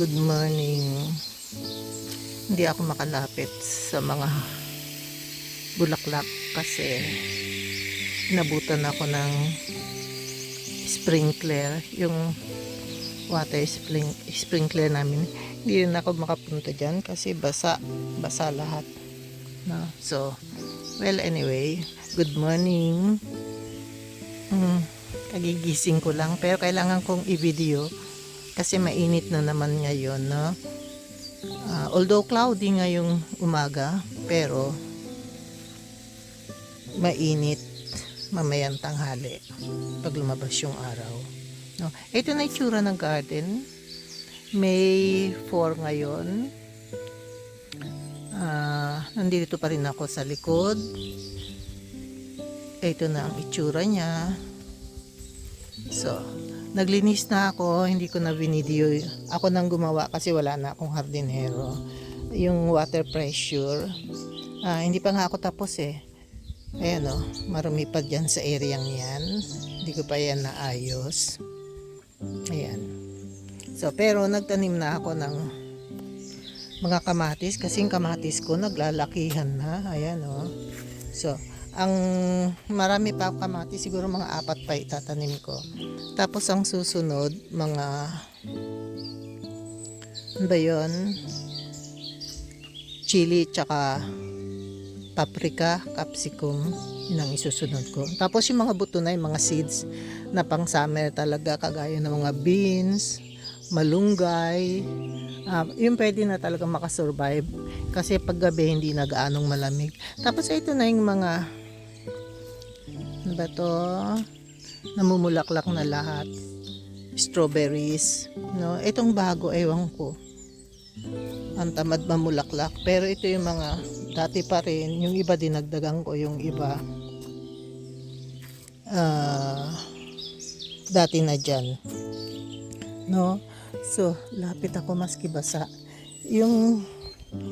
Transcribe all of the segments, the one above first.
Good morning. Hindi ako makalapit sa mga bulaklak kasi nabutan ako ng sprinkler, yung sprinkler namin. Hindi rin ako makapunta dyan kasi basa lahat, no? So well, anyway, good morning. Kagigising ko lang pero kailangan kong i-video kasi mainit na naman ngayon, no? Although cloudy ngayong umaga, pero mainit mamayang tanghali pag lumabas yung araw, no? Ito na itsura ng garden. May 4 ngayon. Nandito pa rin ako sa likod. Ito na ang itsura niya. So, naglinis na ako, hindi ko na video. Ako nang gumawa kasi wala na akong hardinero. Yung water pressure, hindi pa nga ako tapos eh. Ayan o, marumi pa dyan sa area yan. Hindi ko pa yan naayos. Ayan. So, pero nagtanim na ako ng mga kamatis kasi yung kamatis ko naglalakihan na. Ayan o. So, ang marami pa kamatis, siguro mga 4 pa itatanim ko. Tapos ang susunod, mga ano ba yun? Chili tsaka paprika, capsicum, yun ang isusunod ko. Tapos yung mga buto na, yung mga seeds na pang summer talaga, kagaya ng mga beans, malunggay, yung pwede na talaga makasurvive kasi pag gabi hindi na gaanong malamig. Tapos ito na yung mga ano ba to? Namumulaklak na lahat. Strawberries, no? Itong bago, ewan ko. Ang tamad mamulaklak. Pero ito yung mga dati pa rin. Yung iba dinagdagan ko, yung iba dati na dyan, no? So, lapit ako maski basa. Yung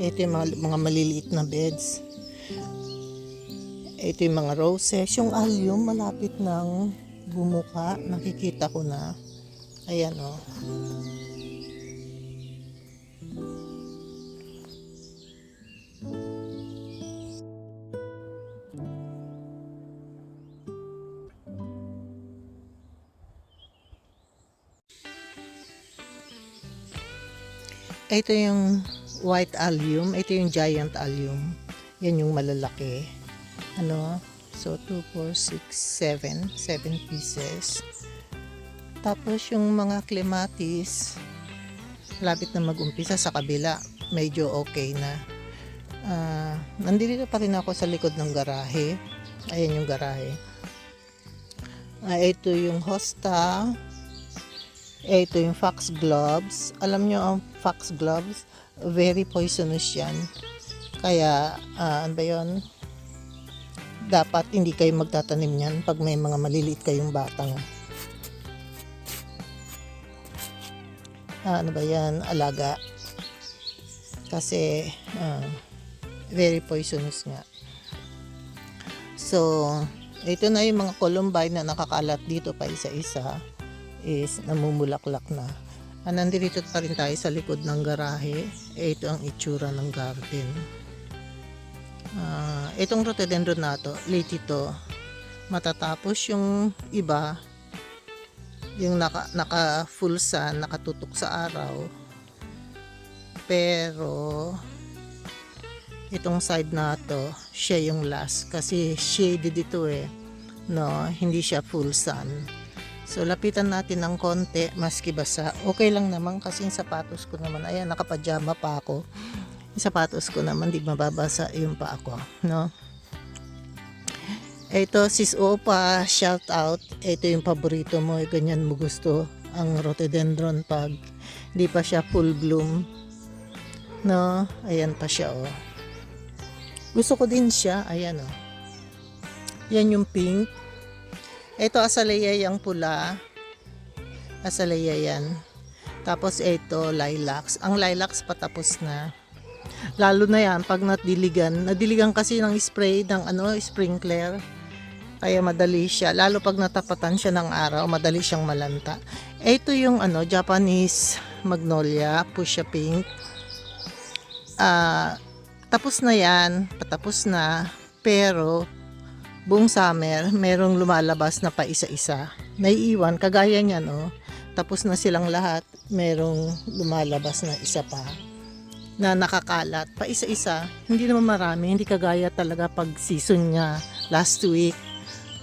ito yung mga maliliit na beds. Ito yung mga roses. Yung allium malapit nang bumuka. Nakikita ko na. Ayan o. Ito yung white allium. Ito yung giant allium. Yan yung malalaki. Ano? So, 2, 4, 6, 7. 7 pieces. Tapos yung mga clematis, lapit na mag-umpisa sa kabila. Medyo okay na. Nandito pa rin ako sa likod ng garahe. Ayan yung garahe. Ito yung hosta. Ito yung foxgloves. Alam nyo ang foxgloves? Very poisonous yan. Kaya, ano ba yun? Dapat hindi kayo magtatanim niyan pag may mga maliliit kayong batang ano ba yan, alaga, kasi very poisonous nga. So ito na yung mga columbine na nakakalat dito pa isa-isa is namumulaklak na. Nandito pa rin tayo sa likod ng garahe. Ito ang itsura ng garden. Itong rhododendron na to, late ito, matatapos yung iba, yung naka full sun, nakatutok sa araw. Pero itong side na to, siya yung last kasi shaded ito eh, no, hindi siya full sun. So lapitan natin ng konti maski basa. Okay lang naman kasi yung sapatos ko naman, ayan, nakapajama pa ako. Yung sapatos ko naman di mababasa yung pa ako, no? Ito sis Opa, shout out. Ito yung paborito mo, ganyan mo gusto ang rhododendron pag di pa siya full bloom, no? Ayan pa siya oh. Gusto ko din siya, ayan oh. Yan yung pink. Ito azalea yung pula. Azalea yan. Tapos ito lilacs. Ang lilacs patapos na. Lalo na yan pag nadiligan kasi ng spray ng sprinkler, kaya madali siya, lalo pag natapatan siya ng araw, madali siyang malanta. Ito yung Japanese magnolia, fuchsia pink. Tapos na yan, patapos na. Pero buong summer, merong lumalabas na pa isa-isa. Naiiwan, kagaya niyan, oh. Tapos na silang lahat, merong lumalabas na isa pa na nakakalat. Pa isa-isa, hindi naman marami, hindi kagaya talaga pag season niya last week.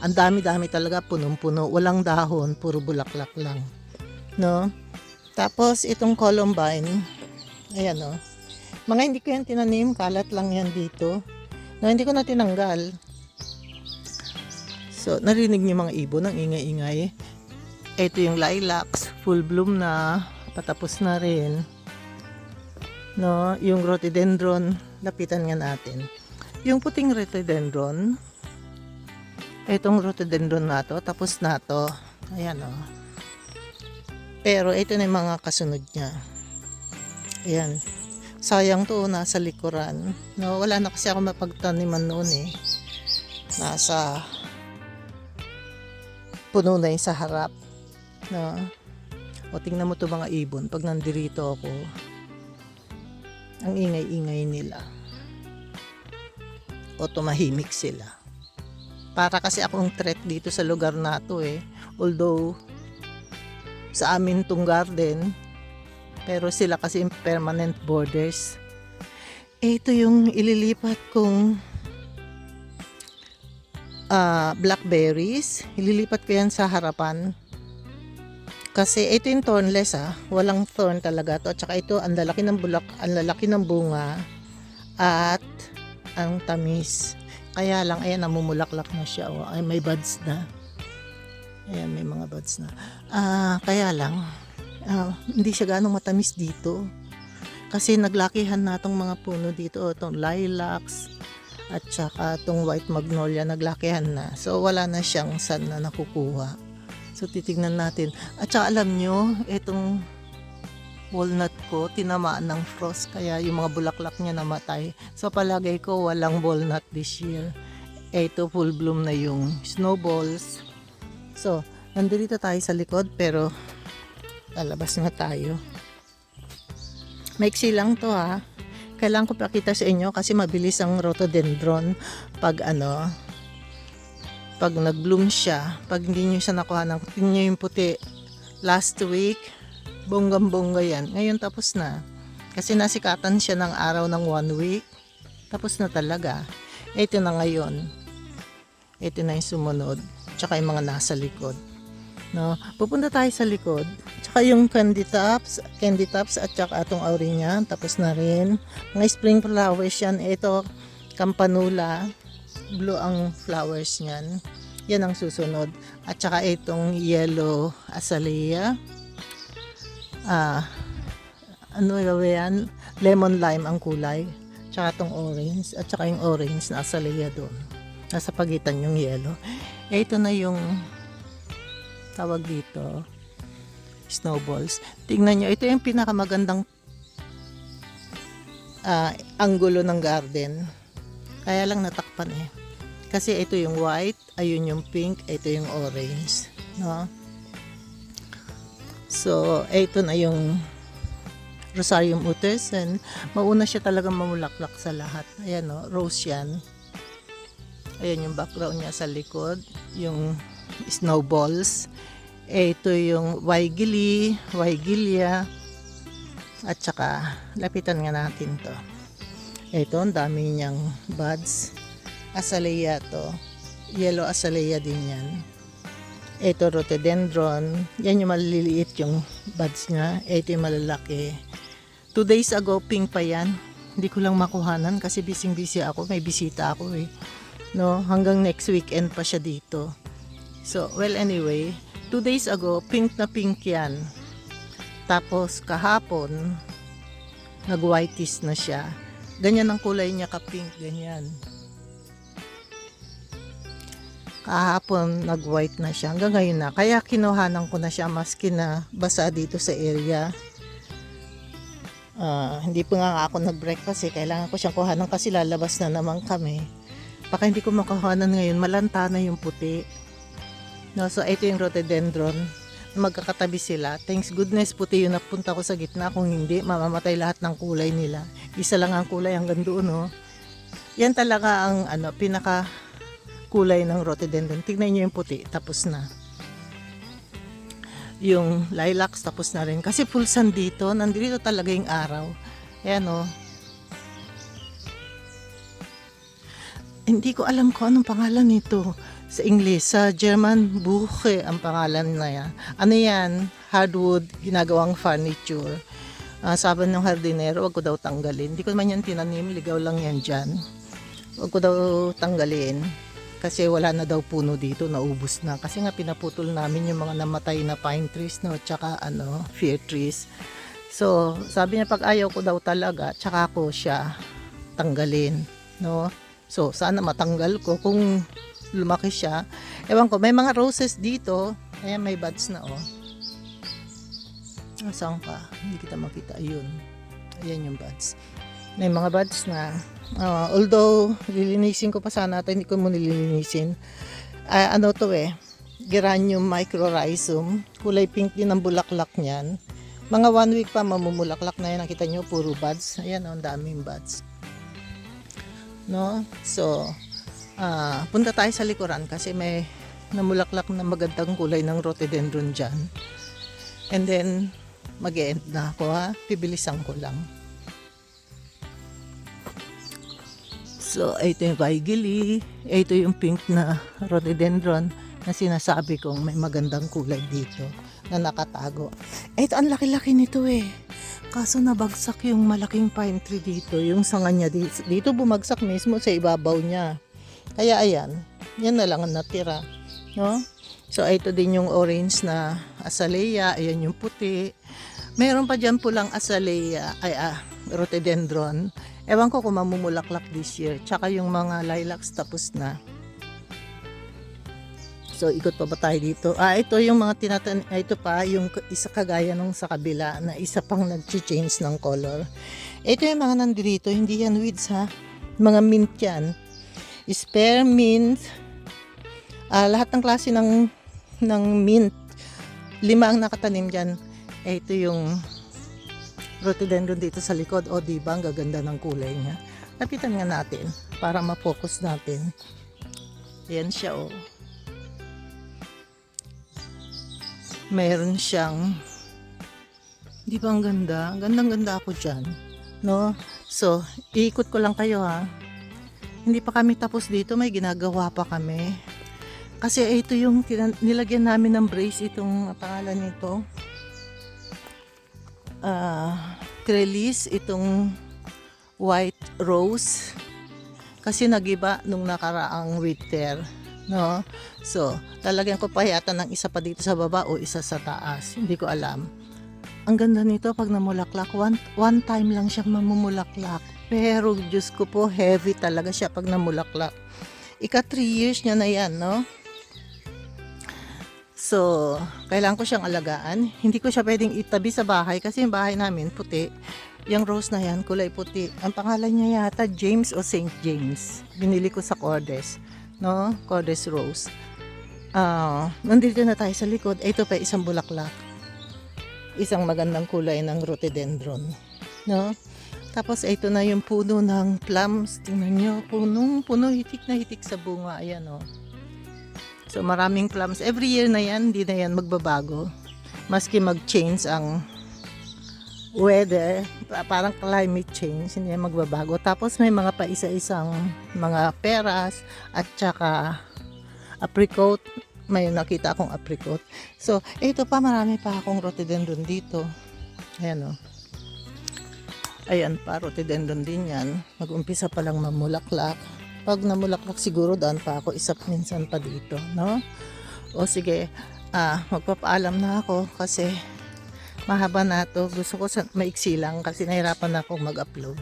Ang dami-dami talaga, punong-puno, walang dahon, puro bulaklak lang. No? Tapos itong columbine, ayan oh. Mga hindi ko yan tinanim, kalat lang yan dito. No, hindi ko na tinanggal. So, narinig niyo mga ibon, ang ingay-ingay. Ito yung lilacs, full bloom na, patapos na rin. No, yung rhododendron, lapitan nga natin. Yung puting rhododendron, itong rhododendron na to, tapos na to. Ayan oh. Pero ito na yung mga kasunod niya. Ayan. Sayang to, nasa likuran. No, wala na kasi ako mapagtaniman noon eh. Nasa puno na yung sa harap. No. O tingnan mo to mga ibon. Pag nandirito ako, ang ingay-ingay nila. O tumahimik sila. Para kasi akong threat dito sa lugar na to eh. Although, sa amin tong garden, pero sila kasi yung permanent borders. Ito yung ililipat kong blackberries. Ililipat ko yan sa harapan. Kasi ito yung thornless walang thorn talaga to. At saka ito, ang lalaki ng bulak, ang lalaki ng bunga at ang tamis. Kaya lang, ayan, namumulaklak na siya. Oh. Ay, may buds na. Ayan, may mga buds na. Kaya lang, hindi siya ganong matamis dito. Kasi naglakihan na itong mga puno dito. Itong lilacs at saka itong white magnolia, naglakihan na. So, wala na siyang sun na nakukuha. So, titignan natin. At saka alam nyo, itong walnut ko, tinamaan ng frost. Kaya yung mga bulaklak niya namatay. So, palagay ko, walang walnut this year. Ito, full bloom na yung snowballs. So, nandito tayo sa likod, pero lalabas na tayo. Maiksi lang to Kailangan ko pakita sa inyo kasi mabilis ang rhododendron pag pag nag-bloom siya. Pag hindi nyo siya nakuha ng, tingnan nyo yung puti. Last week, bonggang-bongga yan. Ngayon tapos na. Kasi nasikatan siya ng araw ng 1 week. Tapos na talaga. Ito na ngayon. Ito na yung sumunod. Tsaka yung mga nasa likod. No, pupunta tayo sa likod. Tsaka yung candy tops at tsaka atong aurelia, tapos na rin. Mga spring flowers yan. Ito, campanula. Blue ang flowers niyan. Yan ang susunod. At tsaka itong yellow azalea. Ano yan? Lemon lime ang kulay. Tsaka itong orange. At tsaka yung orange na azalea doon. Nasa pagitan yung yellow. Ito na yung tawag dito, snowballs. Tingnan nyo, ito yung pinakamagandang anggulo ng garden. Kaya lang natakpan eh. Kasi ito yung white, ayun yung pink, ito yung orange. No? So, ito na yung Rosarium utescens. Mauna siya talagang mamulaklak sa lahat. Ayan no, rose yan. Ayan yung background niya sa likod. Yung snowballs. Ito yung Weigelia. At saka, lapitan nga natin to. Ito, ang dami niyang buds. Azalea to. Yellow azalea din yan. Ito, rhododendron. Yan yung maliliit yung buds niya. Ito yung malalaki. 2 days ago, pink pa yan. Hindi ko lang makuhanan kasi busy ako. May bisita ako eh. No, hanggang next weekend pa siya dito. So, well anyway, 2 days ago, pink na pink yan. Tapos, kahapon, nag-whitish na siya. Ganyan ang kulay niya ka-pink, ganyan. Kahapon, nag-white na siya. Hanggang ngayon na. Kaya kinuhanan ko na siya maski na basa dito sa area. Hindi pa nga ako nag-breakfast eh. Kailangan ko siyang kuhanan kasi lalabas na naman kami. Baka hindi ko makuhanan ngayon. Malanta na yung puti. No, so, ito yung rhododendron. magkakatabi sila. Thanks goodness puti yung napunta ko sa gitna, kung hindi mamamatay lahat ng kulay nila. Isa lang ang kulay hanggang doon, no. Yan talaga ang pinaka kulay ng rhododendron. Tignan niyo yung puti, tapos na. Yung lilacs tapos na rin kasi full sun dito, nandito talaga yung araw. Ayan, oh. Hindi ko alam kung anong pangalan nito sa English. Sa German, Buche ang pangalan na yan. Ano yan? Hardwood, ginagawang furniture. Sabi ng hardinero, wag ko daw tanggalin. Hindi ko naman yan tinanim, ligaw lang yan dyan. Wag ko daw tanggalin. Kasi wala na daw puno dito, naubos na. Kasi nga pinaputol namin yung mga namatay na pine trees, no? Tsaka fir trees. So, sabi niya pag ayaw ko daw talaga, tsaka ko siya tanggalin, no? So, sana matanggal ko kung lumaki siya. Ewan ko, may mga roses dito. Ayan, may buds na, oh. Saan pa? Hindi kita makita. Ayun. Ayan yung buds. May mga buds na. Although, lilinisin ko pa sana ito, hindi ko mo nililinisin. Ano to Geranium microrhizum. Kulay pink din ang bulaklak niyan. Mga 1 week pa mamumulaklak na yan. Nakita nyo, puro buds. Ayan, ang daming buds. No? So, punta tayo sa likuran kasi may namulaklak na magandang kulay ng rhododendron dyan. And then, mag-e-end na ako, ha. Pibilisan ko lang. So, ito yung Weigeli. Ito yung pink na rhododendron na sinasabi kong may magandang kulay dito na nakatago. Ito, ang laki-laki nito Kaso nabagsak yung malaking pine tree dito. Yung sanga niya dito bumagsak mismo sa ibabaw niya. Kaya ayan, yan na lang ang natira. No? So, ito din yung orange na azalea. Ayan yung puti. Meron pa dyan pulang azalea, rhododendron. Ewan ko kung mamumulaklak this year. Tsaka yung mga lilacs tapos na. So, ikot pa ba tayo dito? Ito yung mga ito pa, yung isa kagaya nung sa kabila na isa pang nag-change ng color. Ito yung mga nandito, hindi yan weeds ha. Mga mint yan. Spearmint. Lahat ng klase ng mint. 5 ang nakatanim dyan. Ito yung rhododendron dito sa likod. O, diba? Ang gaganda ng kulay niya. Lapitan nga natin para ma-focus natin. Yan siya, oh. Mayroon siyang, di ba ang ganda? Gandang-ganda ako dyan. No? So, iikot ko lang kayo ha. Hindi pa kami tapos dito, may ginagawa pa kami. Kasi ito yung nilagyan namin ng brace, itong pangalan nito. Trellis, itong white rose. Kasi nagiba nung nakaraang winter. No? So, talagyan ko pa yata ng isa pa dito sa baba o isa sa taas. Hindi ko alam. Ang ganda nito pag namulaklak. One time lang siya mamumulaklak. Pero, Diyos ko po, heavy talaga siya pag namulaklak. 3 years niya na yan, no? So, kailangan ko siyang alagaan. Hindi ko siya pwedeng itabi sa bahay kasi yung bahay namin puti. Yung rose na yan, kulay puti. Ang pangalan niya yata, James o St. James. Binili ko sa Cordes. No? Cordes rose. Nandito na tayo sa likod. Ito pa isang bulaklak. Isang magandang kulay ng rhododendron. No? Tapos ito na yung puno ng plums. Tingnan nyo, puno hitik na hitik sa bunga. Ayan, oh. So maraming plums. Every year na yan, hindi na yan magbabago. Maski mag-change ang weather, parang climate change, hindi yan magbabago. Tapos may mga paisa-isang mga peras at saka apricot. May nakita akong apricot. So, ito pa, marami pa akong rhododendron dito. Ayan, oh. Ayan pa, rhododendron din yan. Mag-umpisa pa lang mamulaklak. Pag namulaklak siguro, daan pa ako isa minsan pa dito, no? O sige, magpapaalam na ako kasi mahaba na to. Gusto ko maiksi lang kasi nahirapan na akong mag-upload.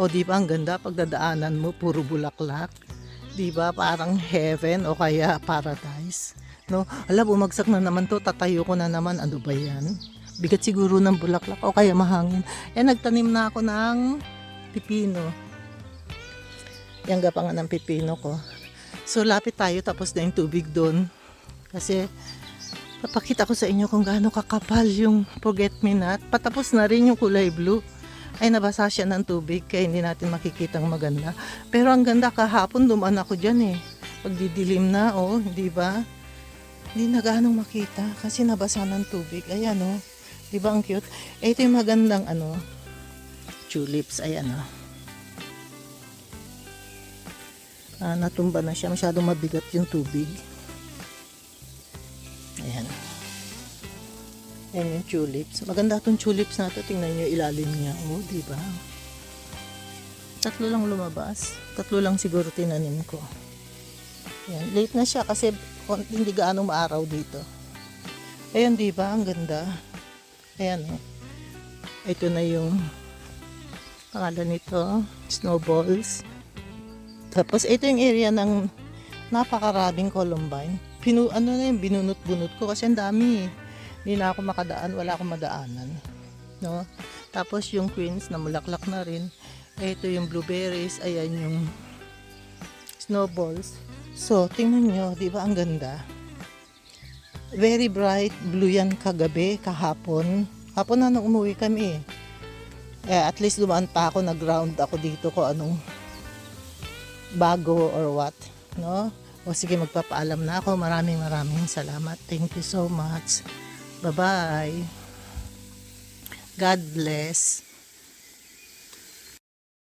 O di ba ang ganda pagdadaanan mo puro bulaklak? Di ba parang heaven o kaya paradise? No? Ala, bumagsak na naman to, tatayo ko na naman. Ano ba yan? Bigat siguro ng bulaklak o kaya mahangin. Nagtanim na ako ng pipino. Yang gapangan ng pipino ko. So lapit tayo tapos na yung tubig doon. Kasi papakita ko sa inyo kung gaano kakapal yung forget me not. Patapos na rin yung kulay blue. Ay nabasa siya ng tubig kaya hindi natin makikitang maganda. Pero ang ganda kahapon dumaan ako dyan eh. Pagdidilim na di ba? Hindi na ganong makita kasi nabasa ng tubig. Ayan di ba ang cute? Ito yung magandang tulips. Ayan natumba na siya. Masyadong mabigat yung tubig. Ayan. Ayan yung tulips. Maganda itong tulips na ito. Tingnan nyo ilalim niya. Di ba? 3 lang lumabas. 3 lang siguro tinanim ko. Ayan. Late na siya kasi hindi gaano maaraw dito. Ayan, di ba? Ang ganda. Ayan Ito na yung pangalan nito. Snowballs. Tapos ito yung area ng napakaraming columbine. Binunot-bunot ko kasi ang dami. Hindi na ako makadaan, wala akong madaanan. No? Tapos yung queens na mulaklak na rin. Ito yung blueberries, ayan yung snowballs. So, tingnan nyo, di ba ang ganda? Very bright blue yan kagabi, kahapon. Hapon na nung umuwi kami. At least dumaan pa ako, nag-ground ako dito ko anong bago or what. No? O sige, magpapaalam na ako. Maraming salamat. Thank you so much. Bye-bye. God bless.